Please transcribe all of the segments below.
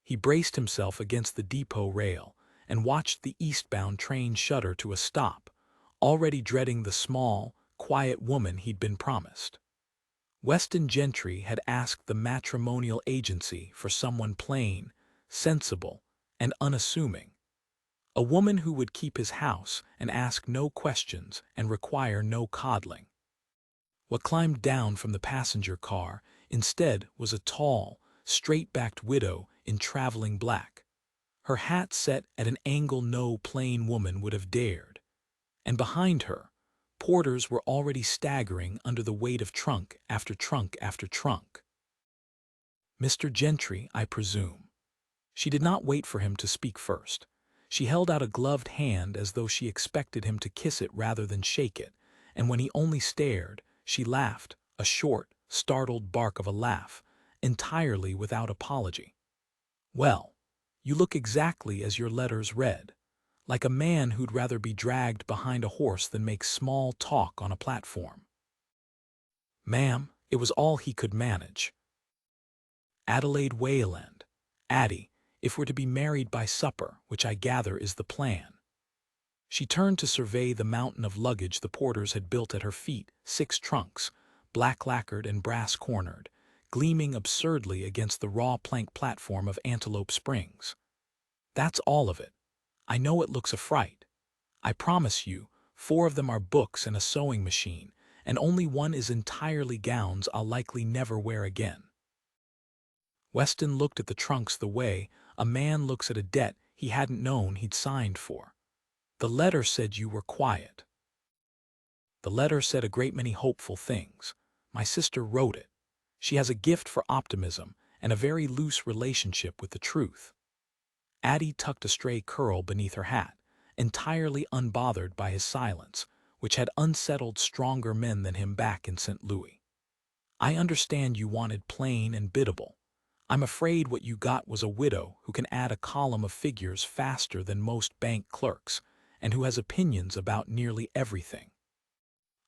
He braced himself against the depot rail and watched the eastbound train shudder to a stop, already dreading the small, quiet woman he'd been promised. Weston Gentry had asked the matrimonial agency for someone plain, sensible, and unassuming. A woman who would keep his house and ask no questions and require no coddling. What climbed down from the passenger car instead was a tall, straight-backed widow in traveling black, her hat set at an angle no plain woman would have dared, and behind her, porters were already staggering under the weight of trunk after trunk after trunk. "Mr. Gentry, I presume." She did not wait for him to speak first. She held out a gloved hand as though she expected him to kiss it rather than shake it, and when he only stared, she laughed, a short, startled bark of a laugh, entirely without apology. "Well, you look exactly as your letters read, like a man who'd rather be dragged behind a horse than make small talk on a platform." "Ma'am," it was all he could manage. "Adelaide Wayland. Addie, if we're to be married by supper, which I gather is the plan." She turned to survey the mountain of luggage the porters had built at her feet, 6 trunks, black-lacquered and brass-cornered, gleaming absurdly against the raw plank platform of Antelope Springs. "That's all of it. I know it looks a fright. I promise you, 4 of them are books and a sewing machine, and only one is entirely gowns I'll likely never wear again." Weston looked at the trunks the way a man looks at a debt he hadn't known he'd signed for. "The letter said you were quiet." "The letter said a great many hopeful things. My sister wrote it. She has a gift for optimism and a very loose relationship with the truth." Addie tucked a stray curl beneath her hat, entirely unbothered by his silence, which had unsettled stronger men than him back in St. Louis. "I understand you wanted plain and biddable. I'm afraid what you got was a widow who can add a column of figures faster than most bank clerks, and who has opinions about nearly everything.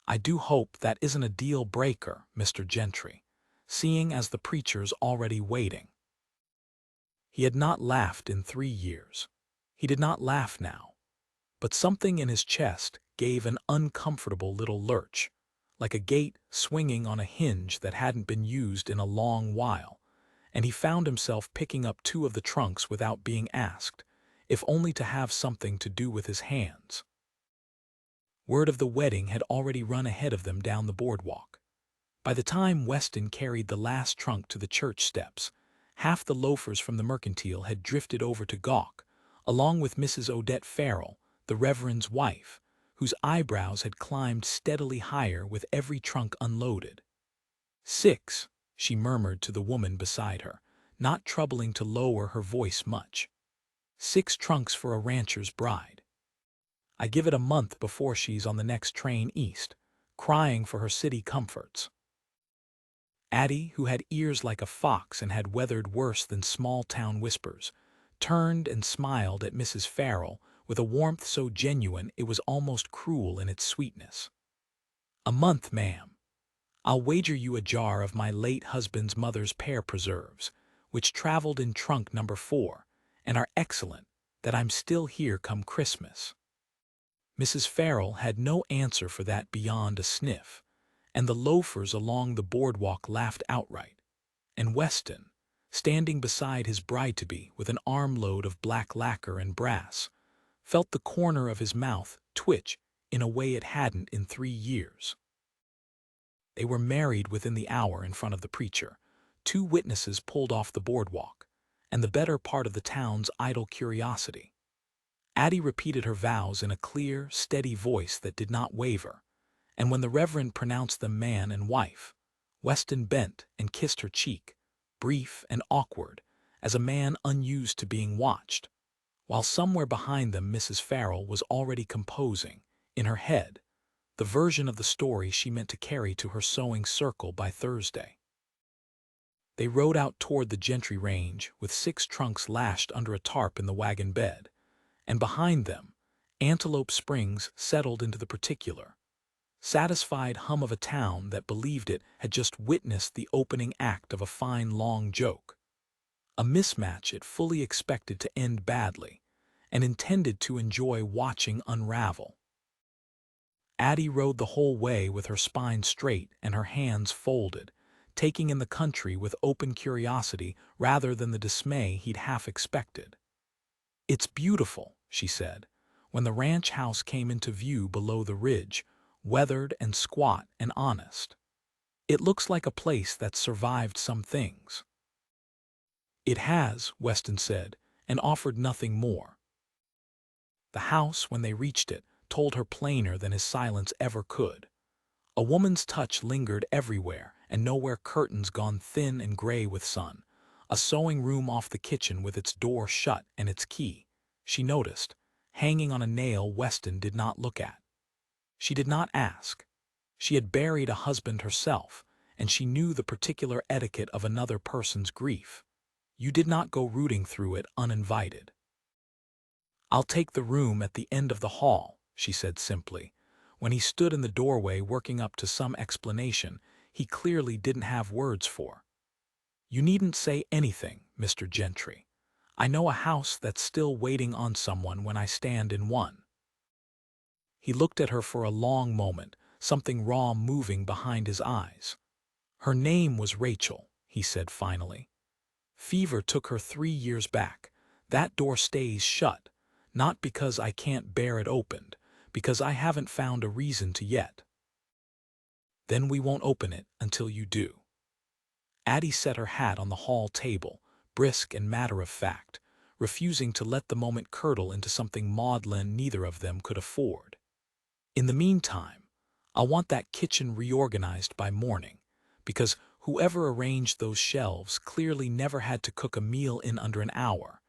I do hope that isn't a deal breaker, Mr. Gentry, seeing as the preacher's already waiting." He had not laughed in 3 years. He did not laugh now, but something in his chest gave an uncomfortable little lurch, like a gate swinging on a hinge that hadn't been used in a long while, and he found himself picking up 2 of the trunks without being asked, if only to have something to do with his hands. Word of the wedding had already run ahead of them down the boardwalk. By the time Weston carried the last trunk to the church steps, half the loafers from the Mercantile had drifted over to gawk, along with Mrs. Odette Farrell, the Reverend's wife, whose eyebrows had climbed steadily higher with every trunk unloaded. "6," she murmured to the woman beside her, not troubling to lower her voice much. "6 trunks for a rancher's bride. I give it a month before she's on the next train east, crying for her city comforts." Addie, who had ears like a fox and had weathered worse than small-town whispers, turned and smiled at Mrs. Farrell with a warmth so genuine it was almost cruel in its sweetness. "A month, ma'am. I'll wager you a jar of my late husband's mother's pear preserves, which traveled in trunk number 4, and are excellent, that I'm still here come Christmas." Mrs. Farrell had no answer for that beyond a sniff, and the loafers along the boardwalk laughed outright, and Weston, standing beside his bride-to-be with an armload of black lacquer and brass, felt the corner of his mouth twitch in a way it hadn't in 3 years. They were married within the hour in front of the preacher, 2 witnesses pulled off the boardwalk, and the better part of the town's idle curiosity. Addie repeated her vows in a clear, steady voice that did not waver, and when the Reverend pronounced them man and wife, Weston bent and kissed her cheek, brief and awkward, as a man unused to being watched, while somewhere behind them Mrs. Farrell was already composing, in her head, the version of the story she meant to carry to her sewing circle by Thursday. They rode out toward the Gentry range with 6 trunks lashed under a tarp in the wagon bed, and behind them, Antelope Springs settled into the particular, satisfied hum of a town that believed it had just witnessed the opening act of a fine long joke. a mismatch it fully expected to end badly, and intended to enjoy watching unravel. Addie rode the whole way with her spine straight and her hands folded, taking in the country with open curiosity rather than the dismay he'd half expected. "It's beautiful," she said, when the ranch house came into view below the ridge, weathered and squat and honest. "It looks like a place that's survived some things." "It has," Weston said, and offered nothing more. The house, when they reached it, told her plainer than his silence ever could. A woman's touch lingered everywhere, and nowhere curtains gone thin and gray with sun. A sewing room off the kitchen with its door shut and its key, she noticed, hanging on a nail Weston did not look at. She did not ask. She had buried a husband herself, and she knew the particular etiquette of another person's grief. You did not go rooting through it uninvited. "I'll take the room at the end of the hall," she said simply. When he stood in the doorway working up to some explanation he clearly didn't have words for. "You needn't say anything, Mr. Gentry. I know a house that's still waiting on someone when I stand in one." He looked at her for a long moment, something raw moving behind his eyes. "Her name was Rachel," he said finally. "Fever took her 3 years back. That door stays shut, not because I can't bear it opened, because I haven't found a reason to yet." "Then we won't open it until you do." Addie set her hat on the hall table, brisk and matter-of-fact, refusing to let the moment curdle into something maudlin neither of them could afford. "In the meantime, I'll want that kitchen reorganized by morning, because whoever arranged those shelves clearly never had to cook a meal in under an hour,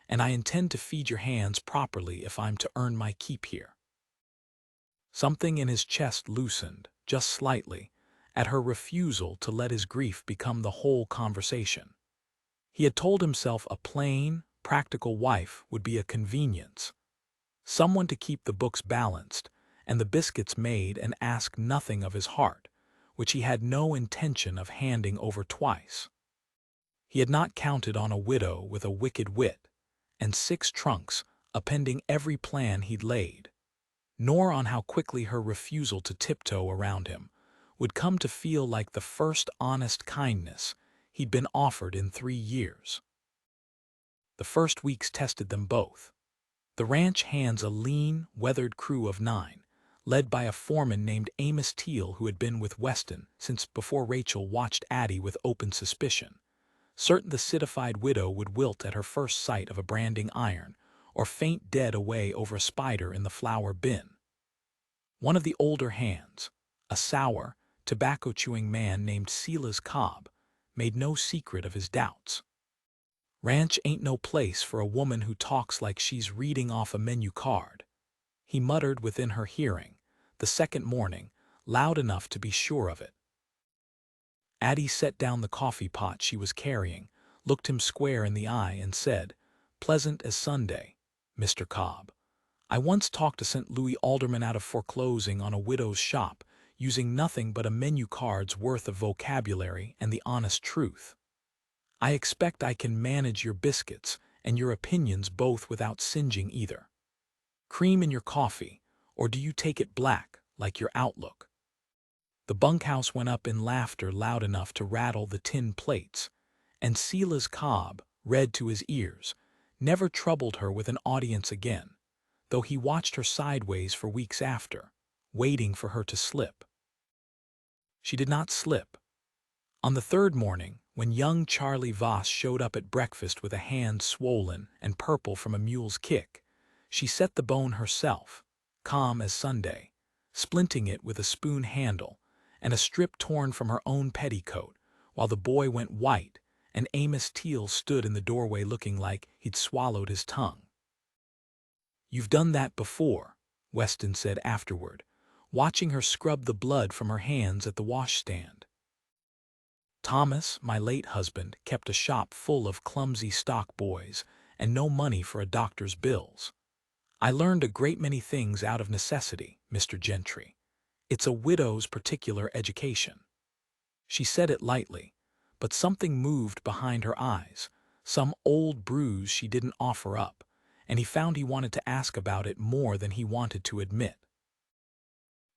and I intend to feed your hands properly if I'm to earn my keep here." Something in his chest loosened, just slightly, at her refusal to let his grief become the whole conversation. He had told himself a plain, practical wife would be a convenience, someone to keep the books balanced and the biscuits made and ask nothing of his heart, which he had no intention of handing over twice. He had not counted on a widow with a wicked wit and 6 trunks appending every plan he'd laid, nor on how quickly her refusal to tiptoe around him would come to feel like the first honest kindness he'd been offered in 3 years. The first weeks tested them both. The ranch hands a lean, weathered crew of 9, led by a foreman named Amos Teal who had been with Weston since before Rachel watched Addie with open suspicion, certain the citified widow would wilt at her first sight of a branding iron, or faint dead away over a spider in the flour bin. One of the older hands, a sour, tobacco-chewing man named Silas Cobb, made no secret of his doubts. "Ranch ain't no place for a woman who talks like she's reading off a menu card," he muttered within her hearing, the second morning, loud enough to be sure of it. Addie set down the coffee pot she was carrying, looked him square in the eye, and said, "Pleasant as Sunday, Mr. Cobb. I once talked a St. Louis alderman out of foreclosing on a widow's shop, using nothing but a menu card's worth of vocabulary and the honest truth. I expect I can manage your biscuits and your opinions both without singeing either. Cream in your coffee, or do you take it black, like your outlook?" The bunkhouse went up in laughter loud enough to rattle the tin plates, and Silas Cobb, red to his ears, never troubled her with an audience again, though he watched her sideways for weeks after, waiting for her to slip. She did not slip. On the third morning, when young Charlie Voss showed up at breakfast with a hand swollen and purple from a mule's kick, she set the bone herself, calm as Sunday, splinting it with a spoon handle and a strip torn from her own petticoat, while the boy went white and Amos Teal stood in the doorway looking like he'd swallowed his tongue. "You've done that before," Weston said afterward, watching her scrub the blood from her hands at the washstand. "Thomas, my late husband, kept a shop full of clumsy stock boys and no money for a doctor's bills. I learned a great many things out of necessity, Mr. Gentry. It's a widow's particular education." She said it lightly, but something moved behind her eyes, some old bruise she didn't offer up, and he found he wanted to ask about it more than he wanted to admit.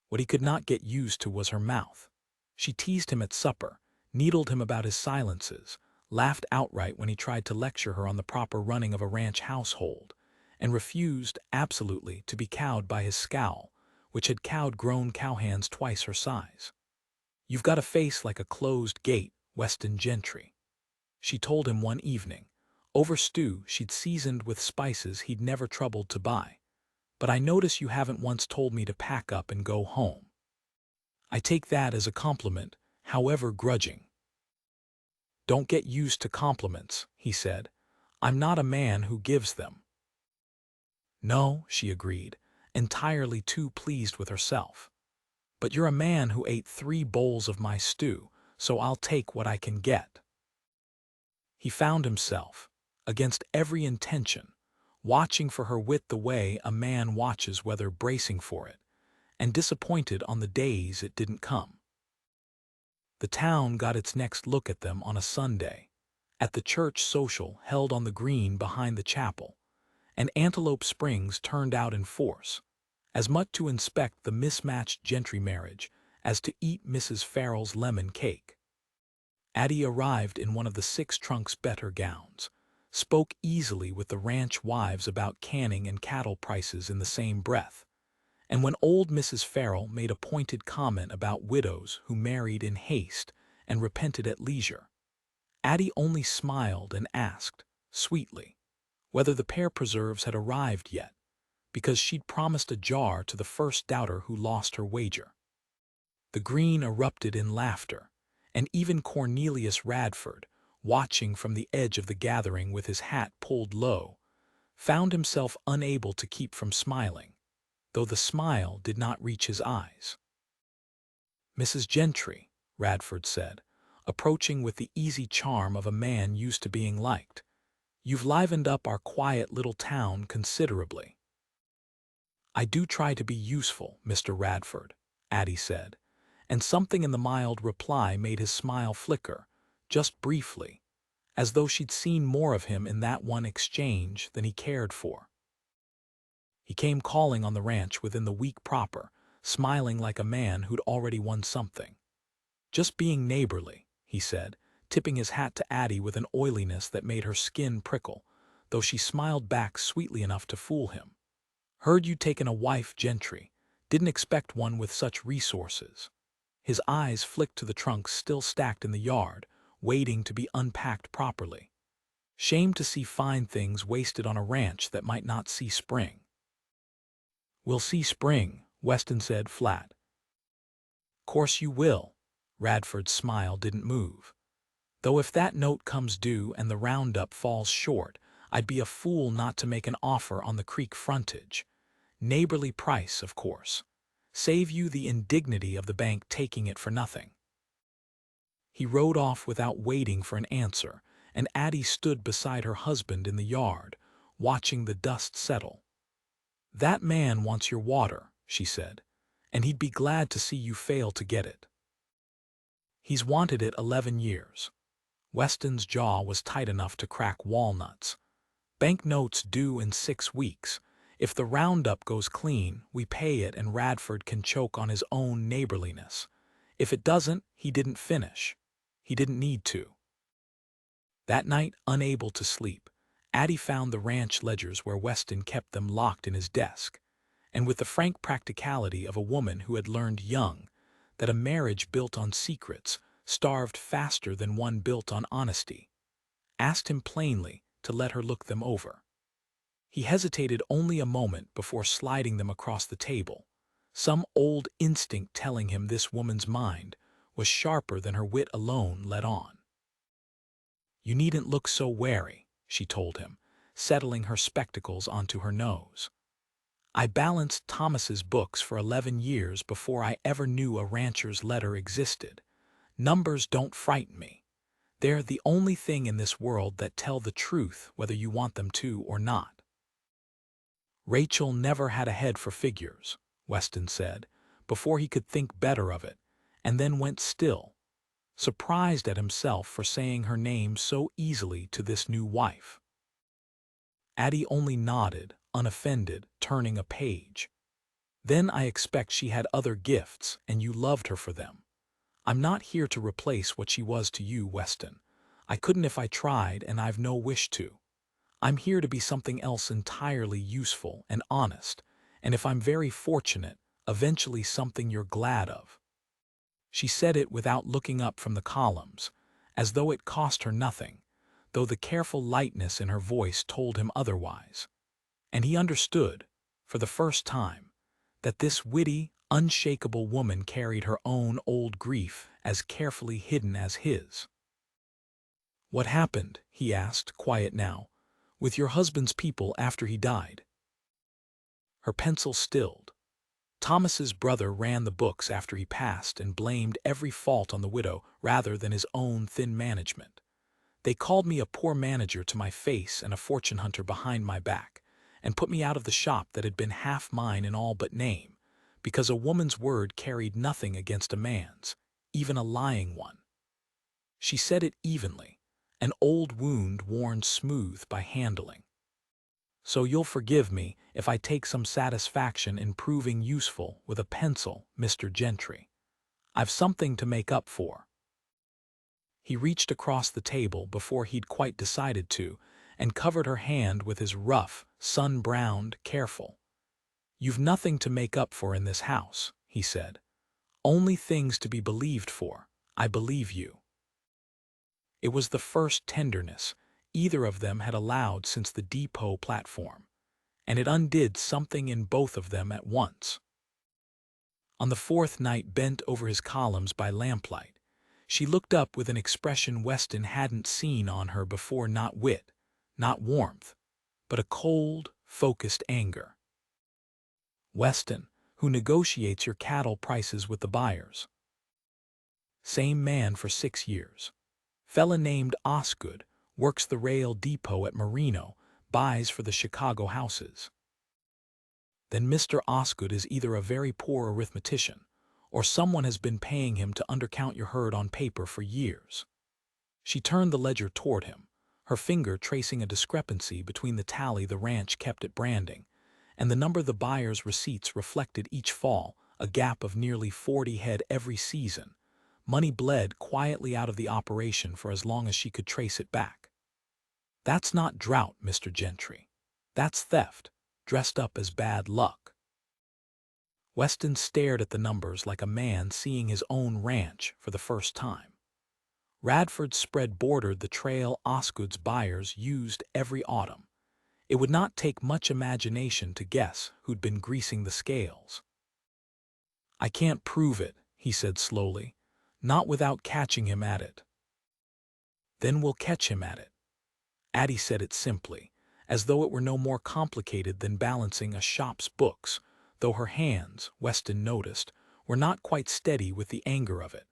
What he could not get used to was her mouth. She teased him at supper, needled him about his silences, laughed outright when he tried to lecture her on the proper running of a ranch household, and refused, absolutely, to be cowed by his scowl, which had cowed grown cowhands twice her size. "You've got a face like a closed gate, Weston Gentry," she told him one evening, over stew she'd seasoned with spices he'd never troubled to buy. "But I notice you haven't once told me to pack up and go home. I take that as a compliment, however grudging." "Don't get used to compliments," he said. "I'm not a man who gives them." "No," she agreed, entirely too pleased with herself. "But you're a man who ate 3 bowls of my stew, so I'll take what I can get." He found himself, against every intention, watching for her wit the way a man watches weather bracing for it, and disappointed on the days it didn't come. The town got its next look at them on a Sunday, at the church social held on the green behind the chapel, and Antelope Springs turned out in force, as much to inspect the mismatched Gentry marriage as to eat Mrs. Farrell's lemon cake. Addie arrived in one of the 6 trunks better gowns, spoke easily with the ranch wives about canning and cattle prices in the same breath, and when old Mrs. Farrell made a pointed comment about widows who married in haste and repented at leisure, Addie only smiled and asked, sweetly, whether the pear preserves had arrived yet, because she'd promised a jar to the first doubter who lost her wager. The green erupted in laughter, and even Cornelius Radford, watching from the edge of the gathering with his hat pulled low, found himself unable to keep from smiling, though the smile did not reach his eyes. "Mrs. Gentry," Radford said, approaching with the easy charm of a man used to being liked, "you've livened up our quiet little town considerably." "I do try to be useful, Mr. Radford," Addie said, and something in the mild reply made his smile flicker, just briefly, as though she'd seen more of him in that one exchange than he cared for. He came calling on the ranch within the week proper, smiling like a man who'd already won something. "Just being neighborly," he said, tipping his hat to Addie with an oiliness that made her skin prickle, though she smiled back sweetly enough to fool him. "Heard you'd taken a wife, Gentry. Didn't expect one with such resources." His eyes flicked to the trunks still stacked in the yard, waiting to be unpacked properly. Shame to see fine things wasted on a ranch that might not see spring. "We'll see spring," Weston said flat. "Course you will." Radford's smile didn't move. "Though if that note comes due and the roundup falls short, I'd be a fool not to make an offer on the creek frontage. Neighborly price, of course. Save you the indignity of the bank taking it for nothing." He rode off without waiting for an answer, and Addie stood beside her husband in the yard, watching the dust settle. "That man wants your water," she said, "and he'd be glad to see you fail to get it. He's wanted it 11 years. Weston's jaw was tight enough to crack walnuts. "Bank notes due in 6 weeks. If the roundup goes clean, we pay it and Radford can choke on his own neighborliness. If it doesn't, he didn't finish. He didn't need to." That night, unable to sleep, Addie found the ranch ledgers where Weston kept them locked in his desk, and with the frank practicality of a woman who had learned young that a marriage built on secrets starved faster than one built on honesty, asked him plainly to let her look them over. He hesitated only a moment before sliding them across the table, some old instinct telling him this woman's mind was sharper than her wit alone let on. "You needn't look so wary," she told him, settling her spectacles onto her nose. "I balanced Thomas's books for 11 years before I ever knew a rancher's letter existed. Numbers don't frighten me. They're the only thing in this world that tell the truth whether you want them to or not." "Rachel never had a head for figures," Weston said, before he could think better of it, and then went still, surprised at himself for saying her name so easily to this new wife. Addie only nodded, unoffended, turning a page. Then I expect she had other gifts, and you loved her for them. I'm not here to replace what she was to you, Weston. I couldn't if I tried, and I've no wish to. I'm here to be something else entirely useful and honest, and if I'm very fortunate, eventually something you're glad of. She said it without looking up from the columns, as though it cost her nothing, though the careful lightness in her voice told him otherwise. And he understood, for the first time, that this witty, unshakable woman carried her own old grief as carefully hidden as his. "What happened," he asked, quiet now, "with your husband's people after he died?" Her pencil stilled. Thomas's brother ran the books after he passed and blamed every fault on the widow rather than his own thin management. They called me a poor manager to my face and a fortune hunter behind my back, and put me out of the shop that had been half mine in all but name, because a woman's word carried nothing against a man's, even a lying one. She said it evenly, an old wound worn smooth by handling. "So you'll forgive me if I take some satisfaction in proving useful with a pencil, Mr. Gentry. I've something to make up for." He reached across the table before he'd quite decided to, and covered her hand with his rough, sun-browned, careful. "You've nothing to make up for in this house," he said. "Only things to be believed for. I believe you." It was the first tenderness either of them had allowed since the depot platform, and it undid something in both of them at once. On the fourth night, bent over his columns by lamplight, she looked up with an expression Weston hadn't seen on her before, not wit, not warmth, but a cold, focused anger. "Weston, who negotiates your cattle prices with the buyers?" "Same man for 6 years. Fella named Osgood, works the rail depot at Marino, buys for the Chicago houses." "Then Mr. Osgood is either a very poor arithmetician, or someone has been paying him to undercount your herd on paper for years." She turned the ledger toward him, her finger tracing a discrepancy between the tally the ranch kept at branding and the number the buyers' receipts reflected each fall, a gap of nearly 40 head every season. Money bled quietly out of the operation for as long as she could trace it back. "That's not drought, Mr. Gentry. That's theft, dressed up as bad luck." Weston stared at the numbers like a man seeing his own ranch for the first time. Radford's spread bordered the trail Osgood's buyers used every autumn. It would not take much imagination to guess who'd been greasing the scales. "I can't prove it," he said slowly, "not without catching him at it." "Then we'll catch him at it." Addie said it simply, as though it were no more complicated than balancing a shop's books, though her hands, Weston noticed, were not quite steady with the anger of it.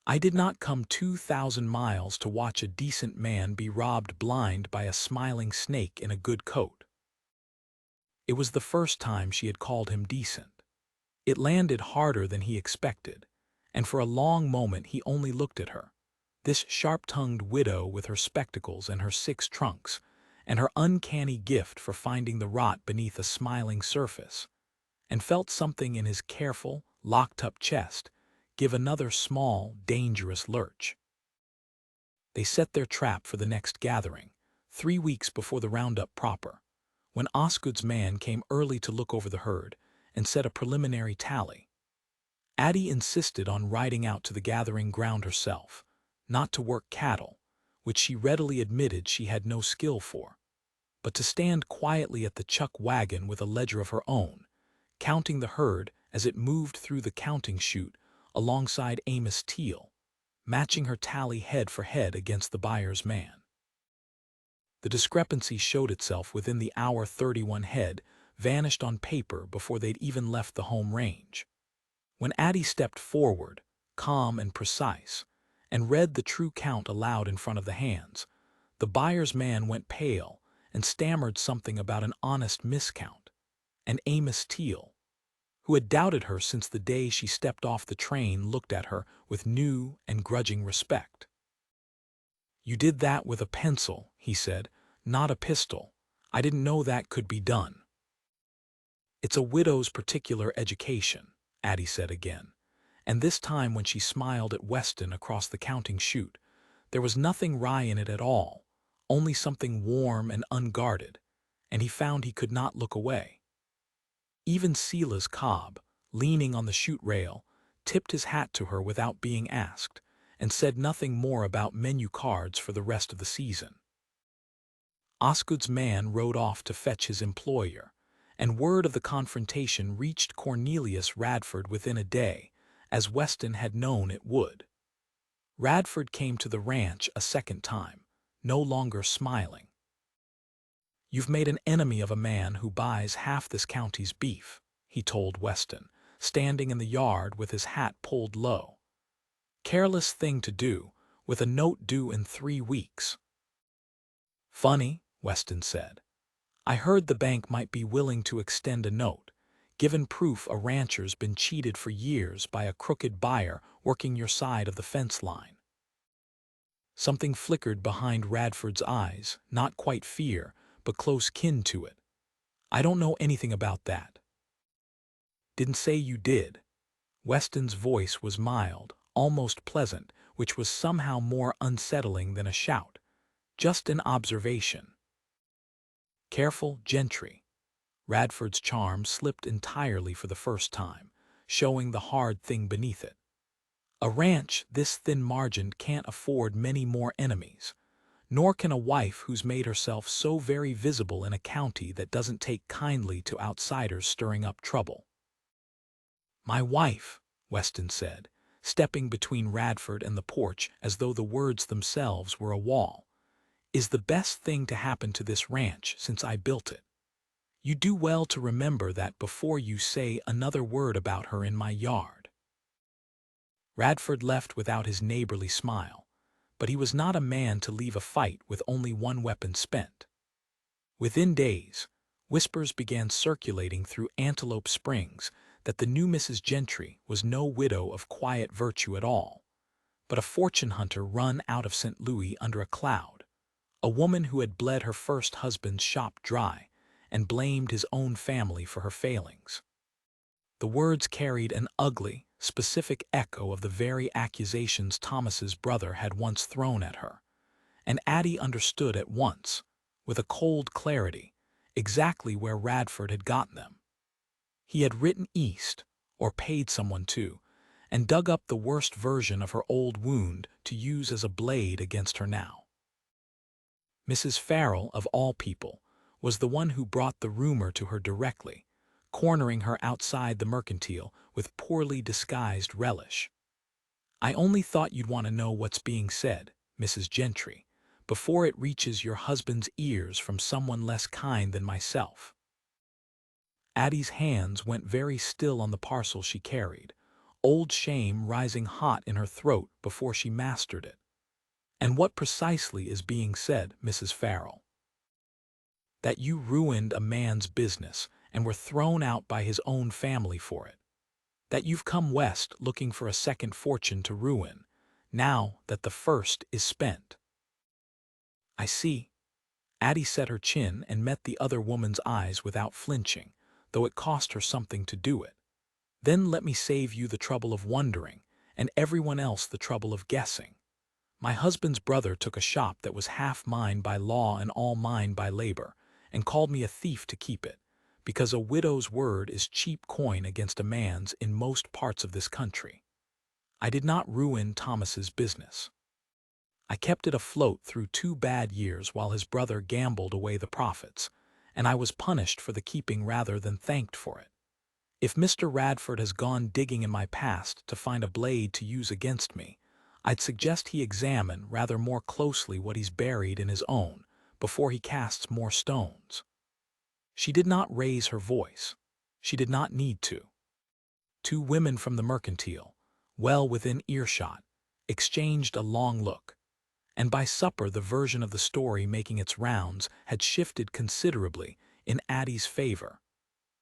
"I did not come 2,000 miles to watch a decent man be robbed blind by a smiling snake in a good coat." It was the first time she had called him decent. It landed harder than he expected, and for a long moment he only looked at her, this sharp-tongued widow with her spectacles and her 6 trunks, and her uncanny gift for finding the rot beneath a smiling surface, and felt something in his careful, locked-up chest give another small, dangerous lurch. They set their trap for the next gathering, 3 weeks before the roundup proper, when Osgood's man came early to look over the herd and set a preliminary tally. Addie insisted on riding out to the gathering ground herself, not to work cattle, which she readily admitted she had no skill for, but to stand quietly at the chuck wagon with a ledger of her own, counting the herd as it moved through the counting chute alongside Amos Teal, matching her tally head for head against the buyer's man. The discrepancy showed itself within the hour. 31 head vanished on paper before they'd even left the home range. When Addie stepped forward, calm and precise, and read the true count aloud in front of the hands, the buyer's man went pale and stammered something about an honest miscount. And Amos Teal, who had doubted her since the day she stepped off the train, looked at her with new and grudging respect. "You did that with a pencil," he said, "not a pistol. I didn't know that could be done." "It's a widow's particular education," Addie said again, and this time when she smiled at Weston across the counting chute, there was nothing wry in it at all, only something warm and unguarded, and he found he could not look away. Even Silas Cobb, leaning on the chute rail, tipped his hat to her without being asked, and said nothing more about menu cards for the rest of the season. Osgood's man rode off to fetch his employer, and word of the confrontation reached Cornelius Radford within a day, as Weston had known it would. Radford came to the ranch a second time, no longer smiling. "You've made an enemy of a man who buys half this county's beef," he told Weston, standing in the yard with his hat pulled low. "Careless thing to do, with a note due in 3 weeks." "Funny," Weston said. "I heard the bank might be willing to extend a note, given proof a rancher's been cheated for years by a crooked buyer working your side of the fence line." Something flickered behind Radford's eyes, not quite fear, but close kin to it. "I don't know anything about that." "Didn't say you did." Weston's voice was mild, almost pleasant, which was somehow more unsettling than a shout. "Just an observation." "Careful, Gentry." Radford's charm slipped entirely for the first time, showing the hard thing beneath it. "A ranch this thin-margined can't afford many more enemies, nor can a wife who's made herself so very visible in a county that doesn't take kindly to outsiders stirring up trouble." "My wife," Weston said, stepping between Radford and the porch as though the words themselves were a wall, "is the best thing to happen to this ranch since I built it. You do well to remember that before you say another word about her in my yard." Radford left without his neighborly smile, but he was not a man to leave a fight with only one weapon spent. Within days, whispers began circulating through Antelope Springs that the new Mrs. Gentry was no widow of quiet virtue at all, but a fortune hunter run out of St. Louis under a cloud, a woman who had bled her first husband's shop dry and blamed his own family for her failings. The words carried an ugly, specific echo of the very accusations Thomas's brother had once thrown at her, and Addie understood at once, with a cold clarity, exactly where Radford had gotten them. He had written east, or paid someone to, and dug up the worst version of her old wound to use as a blade against her now. Mrs. Farrell, of all people, was the one who brought the rumor to her directly, cornering her outside the mercantile with poorly disguised relish. "I only thought you'd want to know what's being said, Mrs. Gentry, before it reaches your husband's ears from someone less kind than myself." Addie's hands went very still on the parcel she carried, old shame rising hot in her throat before she mastered it. "And what precisely is being said, Mrs. Farrell?" "That you ruined a man's business and were thrown out by his own family for it. That you've come west looking for a second fortune to ruin, now that the first is spent." "I see." Addie set her chin and met the other woman's eyes without flinching, though it cost her something to do it. "Then let me save you the trouble of wondering, and everyone else the trouble of guessing. My husband's brother took a shop that was half mine by law and all mine by labor, and called me a thief to keep it, because a widow's word is cheap coin against a man's in most parts of this country. I did not ruin Thomas's business. I kept it afloat through 2 bad years while his brother gambled away the profits, and I was punished for the keeping rather than thanked for it. If Mr. Radford has gone digging in my past to find a blade to use against me, I'd suggest he examine rather more closely what he's buried in his own before he casts more stones." She did not raise her voice. She did not need to. 2 women from the mercantile, well within earshot, exchanged a long look, and by supper the version of the story making its rounds had shifted considerably in Addie's favor,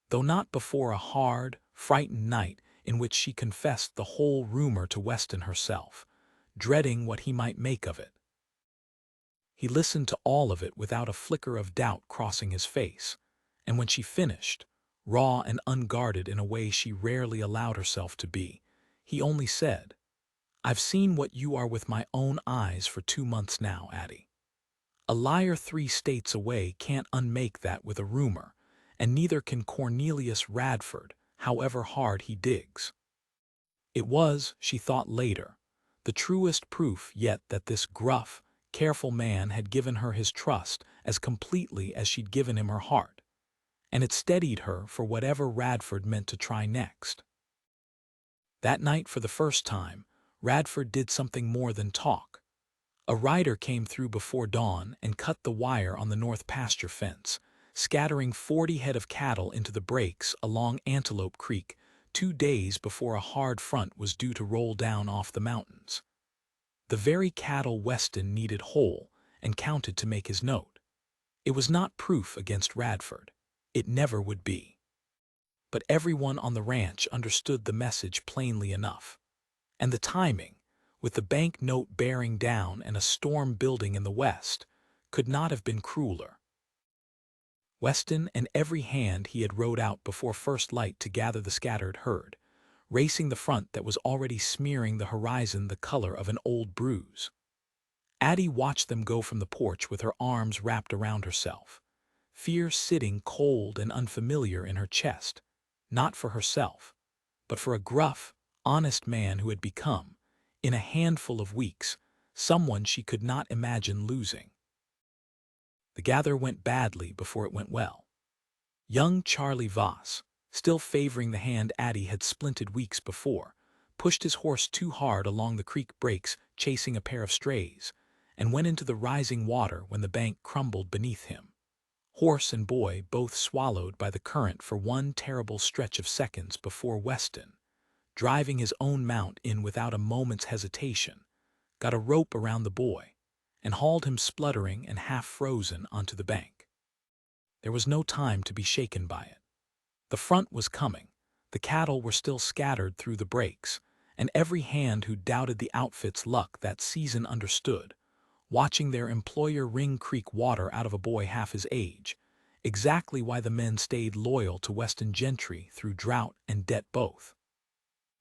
though not before a hard, frightened night in which she confessed the whole rumor to Weston herself, dreading what he might make of it. He listened to all of it without a flicker of doubt crossing his face, and when she finished, raw and unguarded in a way she rarely allowed herself to be, he only said, "I've seen what you are with my own eyes for 2 months now, Addie. A liar 3 states away can't unmake that with a rumor, and neither can Cornelius Radford, however hard he digs." It was, she thought later, the truest proof yet that this gruff, careful man had given her his trust as completely as she'd given him her heart, and it steadied her for whatever Radford meant to try next. That night, for the first time, Radford did something more than talk. A rider came through before dawn and cut the wire on the north pasture fence, scattering 40 head of cattle into the breaks along Antelope Creek 2 days before a hard front was due to roll down off the mountains. The very cattle Weston needed whole and counted to make his note. It was not proof against Radford. It never would be. But everyone on the ranch understood the message plainly enough. And the timing, with the bank note bearing down and a storm building in the west, could not have been crueler. Weston and every hand he had rode out before first light to gather the scattered herd, racing the front that was already smearing the horizon the color of an old bruise. Addie watched them go from the porch with her arms wrapped around herself, fear sitting cold and unfamiliar in her chest, not for herself, but for a gruff, honest man who had become, in a handful of weeks, someone she could not imagine losing. The gather went badly before it went well. Young Charlie Voss, still favoring the hand Addie had splinted weeks before, pushed his horse too hard along the creek breaks chasing a pair of strays, and went into the rising water when the bank crumbled beneath him. Horse and boy both swallowed by the current for one terrible stretch of seconds before Weston, driving his own mount in without a moment's hesitation, got a rope around the boy, and hauled him spluttering and half-frozen onto the bank. There was no time to be shaken by it. The front was coming, the cattle were still scattered through the breaks, and every hand who doubted the outfit's luck that season understood, watching their employer wring creek water out of a boy half his age, exactly why the men stayed loyal to Weston Gentry through drought and debt both.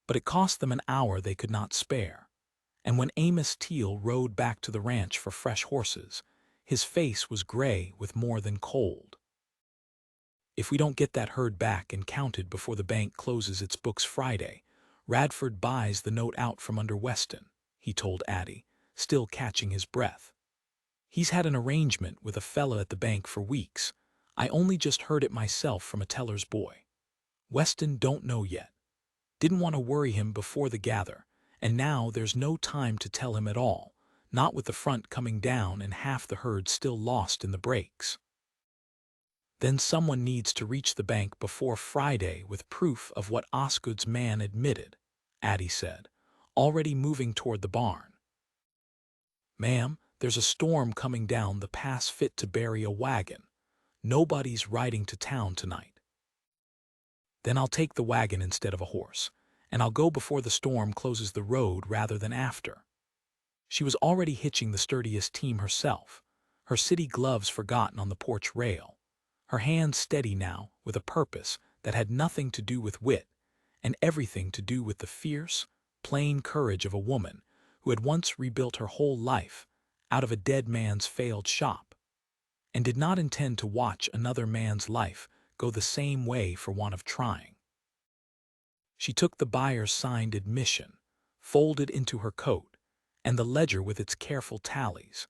But it cost them an hour they could not spare, and when Amos Teal rode back to the ranch for fresh horses, his face was gray with more than cold. "If we don't get that herd back and counted before the bank closes its books Friday, Radford buys the note out from under Weston," he told Addie, still catching his breath. "He's had an arrangement with a fella at the bank for weeks. I only just heard it myself from a teller's boy. Weston don't know yet. Didn't want to worry him before the gather, and now there's no time to tell him at all, not with the front coming down and half the herd still lost in the breaks." "Then someone needs to reach the bank before Friday with proof of what Osgood's man admitted," Addie said, already moving toward the barn. "Ma'am, there's a storm coming down the pass fit to bury a wagon. Nobody's riding to town tonight." "Then I'll take the wagon instead of a horse, and I'll go before the storm closes the road rather than after." She was already hitching the sturdiest team herself, her city gloves forgotten on the porch rail, her hands steady now with a purpose that had nothing to do with wit and everything to do with the fierce, plain courage of a woman who had once rebuilt her whole life out of a dead man's failed shop, and did not intend to watch another man's life go the same way for want of trying. She took the buyer's signed admission, folded into her coat, and the ledger with its careful tallies,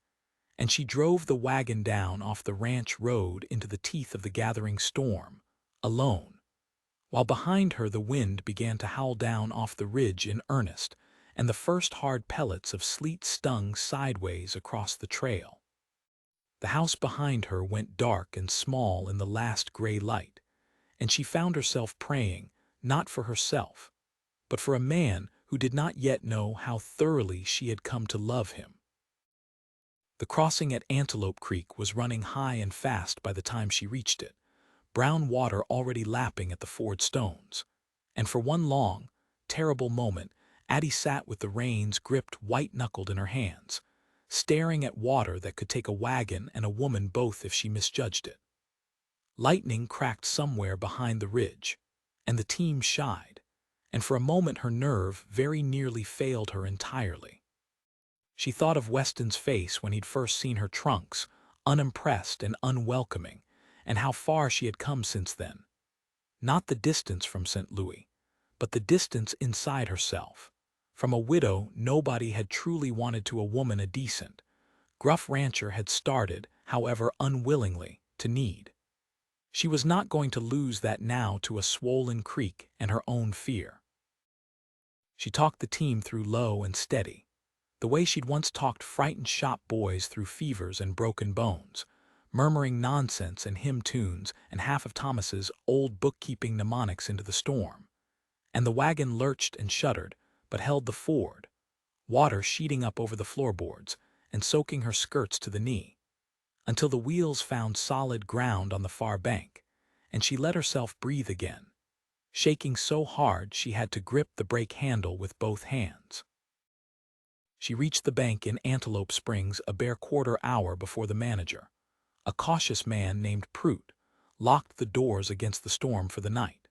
and she drove the wagon down off the ranch road into the teeth of the gathering storm, alone, while behind her the wind began to howl down off the ridge in earnest, and the first hard pellets of sleet stung sideways across the trail. The house behind her went dark and small in the last gray light, and she found herself praying, not for herself, but for a man who did not yet know how thoroughly she had come to love him. The crossing at Antelope Creek was running high and fast by the time she reached it, brown water already lapping at the ford stones, And for one long, terrible moment, Addie sat with the reins gripped white-knuckled in her hands, staring at water that could take a wagon and a woman both if she misjudged it. Lightning cracked somewhere behind the ridge, and the team shied, and for a moment her nerve very nearly failed her entirely. She thought of Weston's face when he'd first seen her trunks, unimpressed and unwelcoming, and how far she had come since then. Not the distance from St. Louis, but the distance inside herself. From a widow nobody had truly wanted to a woman a decent, gruff rancher had started, however unwillingly, to need. She was not going to lose that now to a swollen creek and her own fear. She talked the team through low and steady, the way she'd once talked frightened shop boys through fevers and broken bones, murmuring nonsense and hymn tunes and half of Thomas's old bookkeeping mnemonics into the storm. And the wagon lurched and shuddered, but held the ford, water sheeting up over the floorboards and soaking her skirts to the knee, until the wheels found solid ground on the far bank, and she let herself breathe again, shaking so hard she had to grip the brake handle with both hands. She reached the bank in Antelope Springs a bare quarter-hour before the manager, a cautious man named Prout, locked the doors against the storm for the night.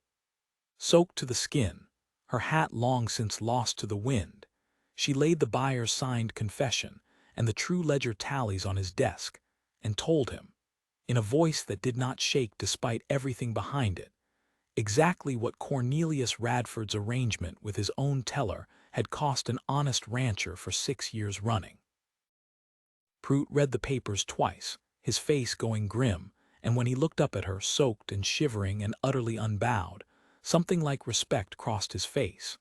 Soaked to the skin, her hat long since lost to the wind, she laid the buyer's signed confession and the true ledger tallies on his desk, and told him, in a voice that did not shake despite everything behind it, exactly what Cornelius Radford's arrangement with his own teller had cost an honest rancher for 6 years running. Prout read the papers twice, his face going grim, and when he looked up at her, soaked and shivering and utterly unbowed, something like respect crossed his face.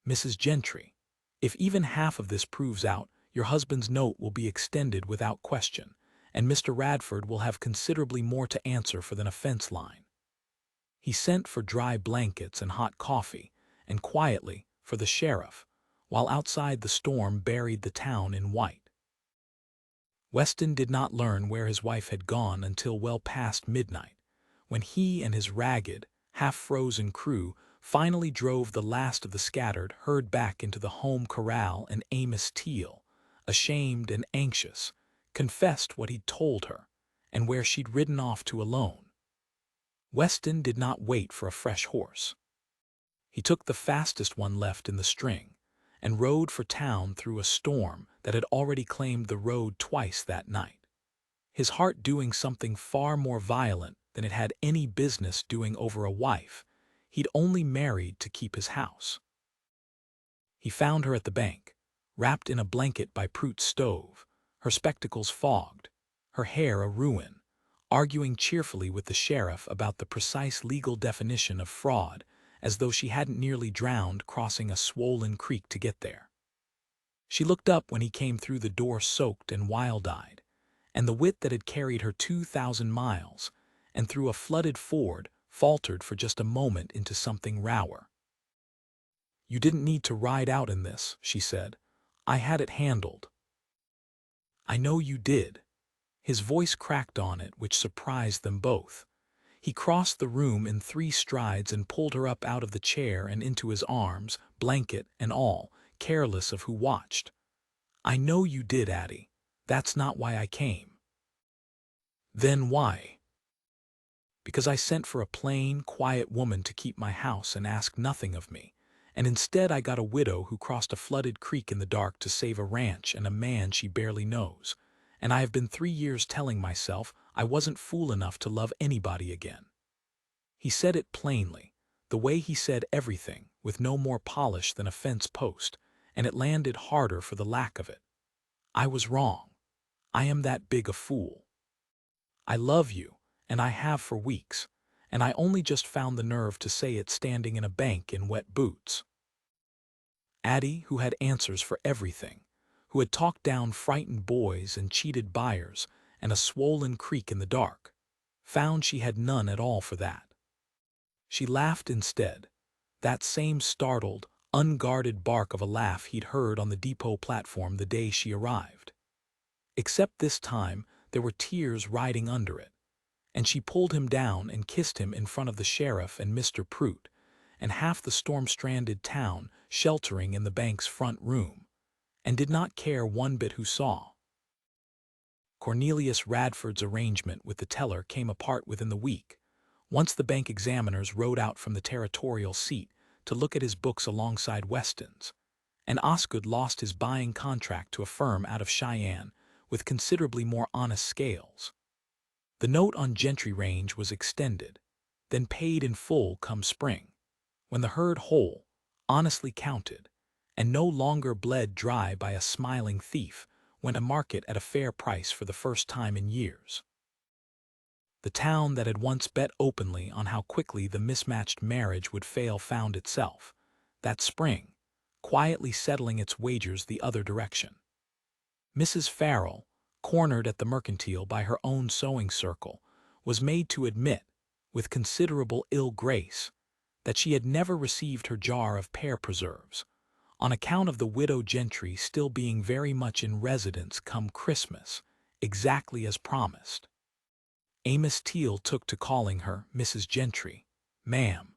"Mrs. Gentry, if even half of this proves out, your husband's note will be extended without question, and Mr. Radford will have considerably more to answer for than a fence line." He sent for dry blankets and hot coffee, and quietly for the sheriff, while outside the storm buried the town in white. Weston did not learn where his wife had gone until well past midnight, when he and his ragged, half-frozen crew finally drove the last of the scattered herd back into the home corral, and Amos Teal, ashamed and anxious, confessed what he'd told her, and where she'd ridden off to alone. Weston did not wait for a fresh horse. He took the fastest one left in the string, and rode for town through a storm that had already claimed the road twice that night, his heart doing something far more violent than it had any business doing over a wife he'd only married to keep his house. He found her at the bank, wrapped in a blanket by Prout's stove, her spectacles fogged, her hair a ruin, arguing cheerfully with the sheriff about the precise legal definition of fraud, as though she hadn't nearly drowned crossing a swollen creek to get there. She looked up when he came through the door soaked and wild-eyed, and the wit that had carried her 2,000 miles, and through a flooded ford, faltered for just a moment into something rower. "You didn't need to ride out in this," she said. "I had it handled." "I know you did." His voice cracked on it, which surprised them both. He crossed the room in 3 strides and pulled her up out of the chair and into his arms, blanket and all, careless of who watched. "I know you did, Addie. That's not why I came." "Then why?" "Because I sent for a plain, quiet woman to keep my house and ask nothing of me, and instead I got a widow who crossed a flooded creek in the dark to save a ranch and a man she barely knows, and I have been 3 years telling myself I wasn't fool enough to love anybody again." He said it plainly, the way he said everything, with no more polish than a fence post, and it landed harder for the lack of it. "I was wrong. I am that big a fool. I love you, and I have for weeks, and I only just found the nerve to say it standing in a bank in wet boots." Addie, who had answers for everything, who had talked down frightened boys and cheated buyers and a swollen creek in the dark, found she had none at all for that. She laughed instead, that same startled, unguarded bark of a laugh he'd heard on the depot platform the day she arrived. Except this time there were tears riding under it, and she pulled him down and kissed him in front of the sheriff and Mr. Prout, and half the storm-stranded town sheltering in the bank's front room, and did not care one bit who saw. Cornelius Radford's arrangement with the teller came apart within the week, once the bank examiners rode out from the territorial seat to look at his books alongside Weston's, and Osgood lost his buying contract to a firm out of Cheyenne with considerably more honest scales. The note on Gentry Range was extended, then paid in full come spring, when the herd whole, honestly counted, and no longer bled dry by a smiling thief, went to market at a fair price for the first time in years. The town that had once bet openly on how quickly the mismatched marriage would fail found itself, that spring, quietly settling its wagers the other direction. Mrs. Farrell, cornered at the mercantile by her own sewing circle, was made to admit, with considerable ill grace, that she had never received her jar of pear preserves, on account of the widow Gentry still being very much in residence come Christmas, exactly as promised. Amos Teal took to calling her Mrs. Gentry, ma'am,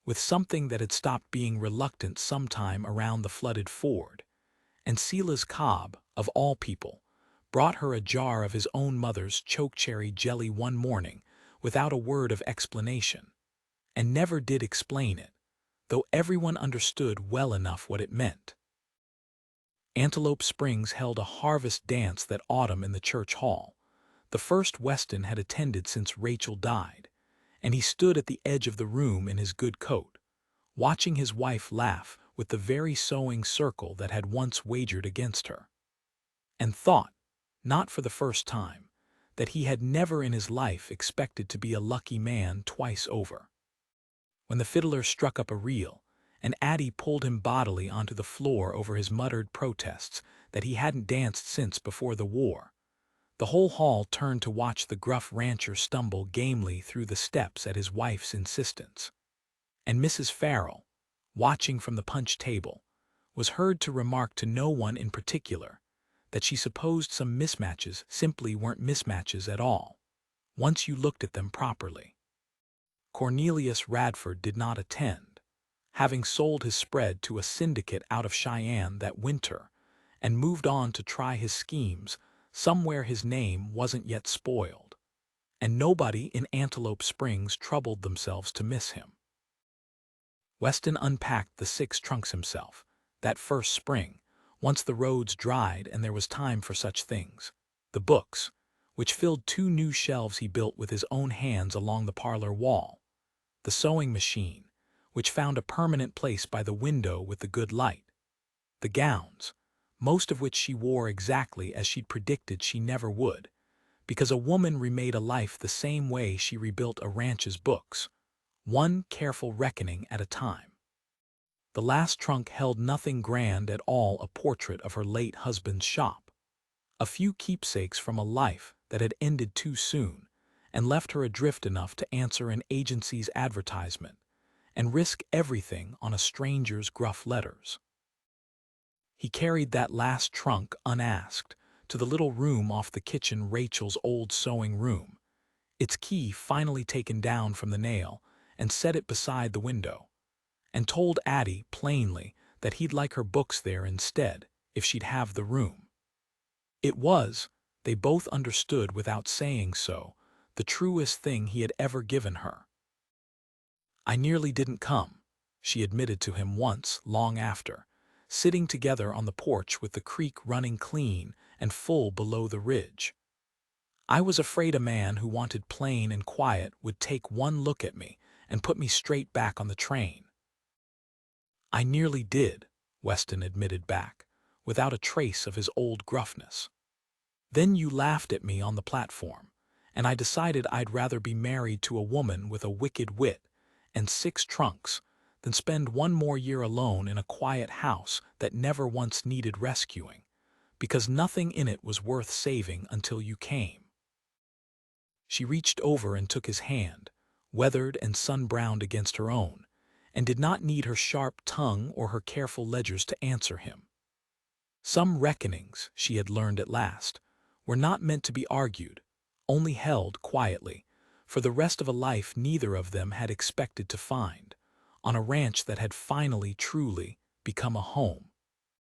with something that had stopped being reluctant sometime around the flooded ford, and Silas Cobb, of all people, brought her a jar of his own mother's chokecherry jelly one morning without a word of explanation, and never did explain it, though everyone understood well enough what it meant. Antelope Springs held a harvest dance that autumn in the church hall, the first Weston had attended since Rachel died, and he stood at the edge of the room in his good coat, watching his wife laugh with the very sewing circle that had once wagered against her, and thought, not for the first time, that he had never in his life expected to be a lucky man twice over. When the fiddler struck up a reel, and Addie pulled him bodily onto the floor over his muttered protests that he hadn't danced since before the war, the whole hall turned to watch the gruff rancher stumble gamely through the steps at his wife's insistence. And Mrs. Farrell, watching from the punch table, was heard to remark to no one in particular that she supposed some mismatches simply weren't mismatches at all, once you looked at them properly. Cornelius Radford did not attend, having sold his spread to a syndicate out of Cheyenne that winter, and moved on to try his schemes somewhere his name wasn't yet spoiled, and nobody in Antelope Springs troubled themselves to miss him. Weston unpacked the 6 trunks himself, that first spring, once the roads dried and there was time for such things. The books, which filled 2 new shelves he built with his own hands along the parlor wall. The sewing machine, which found a permanent place by the window with the good light. The gowns, most of which she wore exactly as she'd predicted she never would, because a woman remade a life the same way she rebuilt a ranch's books, one careful reckoning at a time. The last trunk held nothing grand at all, a portrait of her late husband's shop, a few keepsakes from a life that had ended too soon and left her adrift enough to answer an agency's advertisement and risk everything on a stranger's gruff letters. He carried that last trunk unasked to the little room off the kitchen, Rachel's old sewing room, its key finally taken down from the nail, and set it beside the window, and told Addie plainly that he'd like her books there instead if she'd have the room. It was, they both understood without saying so, the truest thing he had ever given her. "I nearly didn't come," she admitted to him once, long after, sitting together on the porch with the creek running clean and full below the ridge. "I was afraid a man who wanted plain and quiet would take one look at me and put me straight back on the train." "I nearly did," Weston admitted back, without a trace of his old gruffness. "Then you laughed at me on the platform, and I decided I'd rather be married to a woman with a wicked wit and 6 trunks than spend one more year alone in a quiet house that never once needed rescuing, because nothing in it was worth saving until you came." She reached over and took his hand, weathered and sun-browned against her own, and did not need her sharp tongue or her careful ledgers to answer him. Some reckonings, she had learned at last, were not meant to be argued, only held quietly, for the rest of a life neither of them had expected to find, on a ranch that had finally truly become a home.